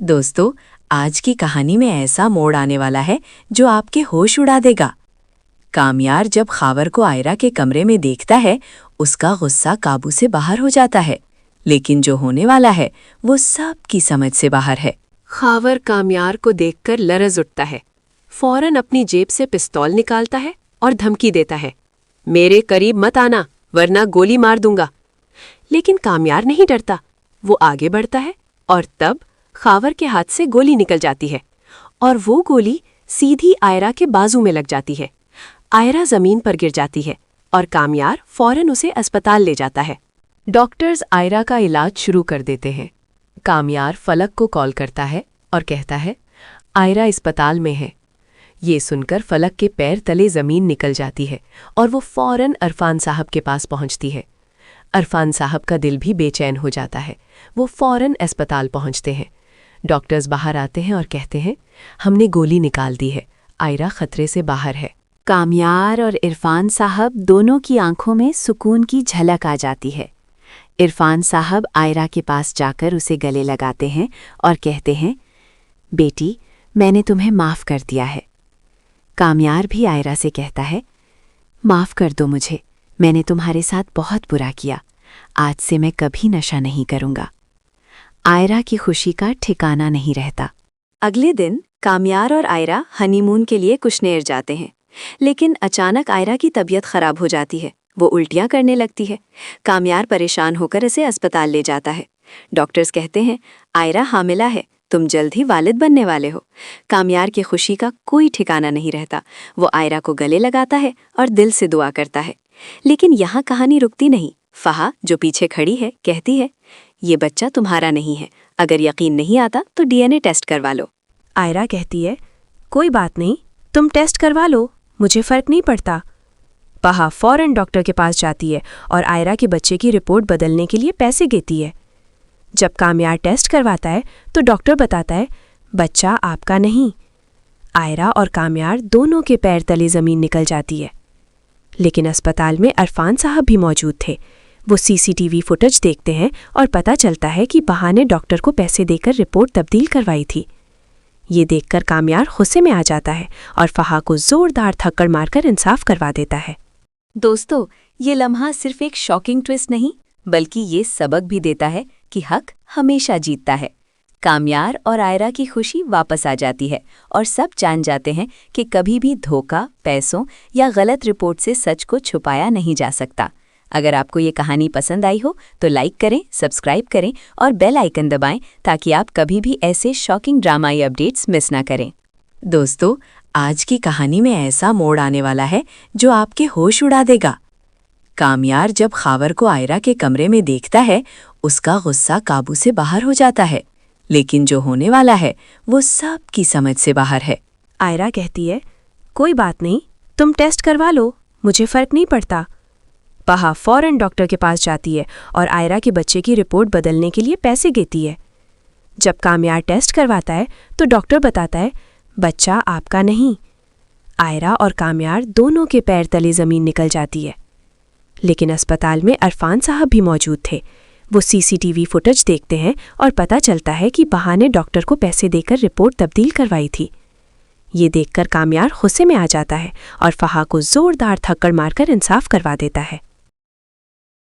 दोस्तों, आज की कहानी में ऐसा मोड़ आने वाला है जो आपके होश उड़ा देगा। कामयार जब खावर को आयरा के कमरे में देखता है, उसका गुस्सा काबू से बाहर हो जाता है, लेकिन जो होने वाला है वो सबकी समझ से बाहर है। खावर कामयार को देखकर लरज उठता है। फौरन अपनी जेब से पिस्तौल निकालता है और धमकी देता है, मेरे करीब मत आना वरना गोली मार दूंगा। लेकिन कामयार नहीं डरता। वो आगे बढ़ता है और तब खावर के हाथ से गोली निकल जाती है और वो गोली सीधी आयरा के बाजू में लग जाती है। आयरा जमीन पर गिर जाती है और कामयार फौरन उसे अस्पताल ले जाता है। डॉक्टर्स आयरा का इलाज शुरू कर देते हैं। कामयार फलक को कॉल करता है और कहता है, आयरा अस्पताल में है। ये सुनकर फलक के पैर तले जमीन निकल जाती है और वो फौरन अरफान साहब के पास पहुंचती है। अरफान साहब का दिल भी बेचैन हो जाता है। वो फौरन अस्पताल पहुंचते हैं। डॉक्टर्स बाहर आते हैं और कहते हैं, हमने गोली निकाल दी है, आयरा खतरे से बाहर है। कामयार और इरफान साहब दोनों की आंखों में सुकून की झलक आ जाती है। इरफान साहब आयरा के पास जाकर उसे गले लगाते हैं और कहते हैं, बेटी, मैंने तुम्हें माफ़ कर दिया है। कामयार भी आयरा से कहता है, माफ़ कर दो मुझे, मैंने तुम्हारे साथ बहुत बुरा किया। आज से मैं कभी नशा नहीं करूँगा। आयरा की खुशी का ठिकाना नहीं रहता। अगले दिन कामयार और आयरा हनीमून के लिए कुशनेर जाते हैं, लेकिन अचानक आयरा की तबीयत खराब हो जाती है। वो उल्टियाँ करने लगती है। कामयार परेशान होकर इसे अस्पताल ले जाता है। डॉक्टर्स कहते हैं, आयरा हामिला है, तुम जल्द ही वालिद बनने वाले हो। कामयार की खुशी का कोई ठिकाना नहीं रहता। वो आयरा को गले लगाता है और दिल से दुआ करता है। लेकिन यहाँ कहानी रुकती नहीं। फहा, जो पीछे खड़ी है, कहती है, ये बच्चा तुम्हारा नहीं है। अगर यकीन नहीं आता तो डीएनए टेस्ट करवा लो। आयरा कहती है, कोई बात नहीं, तुम टेस्ट करवा लो, मुझे फ़र्क नहीं पड़ता। फहा फौरन डॉक्टर के पास जाती है और आयरा के बच्चे की रिपोर्ट बदलने के लिए पैसे देती है। जब कामयार टेस्ट करवाता है तो डॉक्टर बताता है, बच्चा आपका नहीं। आयरा और कामयार दोनों के पैर तले ज़मीन निकल जाती है। लेकिन अस्पताल में अरफान साहब भी मौजूद थे। वो सीसीटीवी फुटेज देखते हैं और पता चलता है कि बहा ने डॉक्टर को पैसे देकर रिपोर्ट तब्दील करवाई थी। ये देखकर कामयार गुस्से में आ जाता है और फहा को जोरदार थप्पड़ मारकर इंसाफ करवा देता है। दोस्तों, ये लम्हा सिर्फ एक शॉकिंग ट्विस्ट नहीं, बल्कि ये सबक भी देता है कि हक हमेशा जीतता है। कामयार और आयरा की खुशी वापस आ जाती है और सब जान जाते हैं कि कभी भी धोखा, पैसों या गलत रिपोर्ट से सच को छुपाया नहीं जा सकता। अगर आपको ये कहानी पसंद आई हो तो लाइक करें, सब्सक्राइब करें और बेल आइकन दबाएं ताकि आप कभी भी ऐसे शॉकिंग ड्रामाई अपडेट्स मिस ना करें। दोस्तों, आज की कहानी में ऐसा मोड़ आने वाला है जो आपके होश उड़ा देगा। कामयार जब खावर को आयरा के कमरे में देखता है, उसका गुस्सा काबू से बाहर हो जाता है, लेकिन जो होने वाला है वो सबकी समझ से बाहर है। आयरा कहती है, कोई बात नहीं, तुम टेस्ट करवा लो, मुझे फ़र्क नहीं पड़ता। फहा फौरन डॉक्टर के पास जाती है और आयरा के बच्चे की रिपोर्ट बदलने के लिए पैसे देती है। जब कामयार टेस्ट करवाता है तो डॉक्टर बताता है, बच्चा आपका नहीं। आयरा और कामयार दोनों के पैर तले ज़मीन निकल जाती है। लेकिन अस्पताल में अरफान साहब भी मौजूद थे। वो सीसीटीवी फुटेज देखते हैं और पता चलता है कि बहा ने डॉक्टर को पैसे देकर रिपोर्ट तब्दील करवाई थी। ये देखकर कामयार गुस्से में आ जाता है और फहा को जोरदार थप्पड़ मारकर इंसाफ करवा देता है।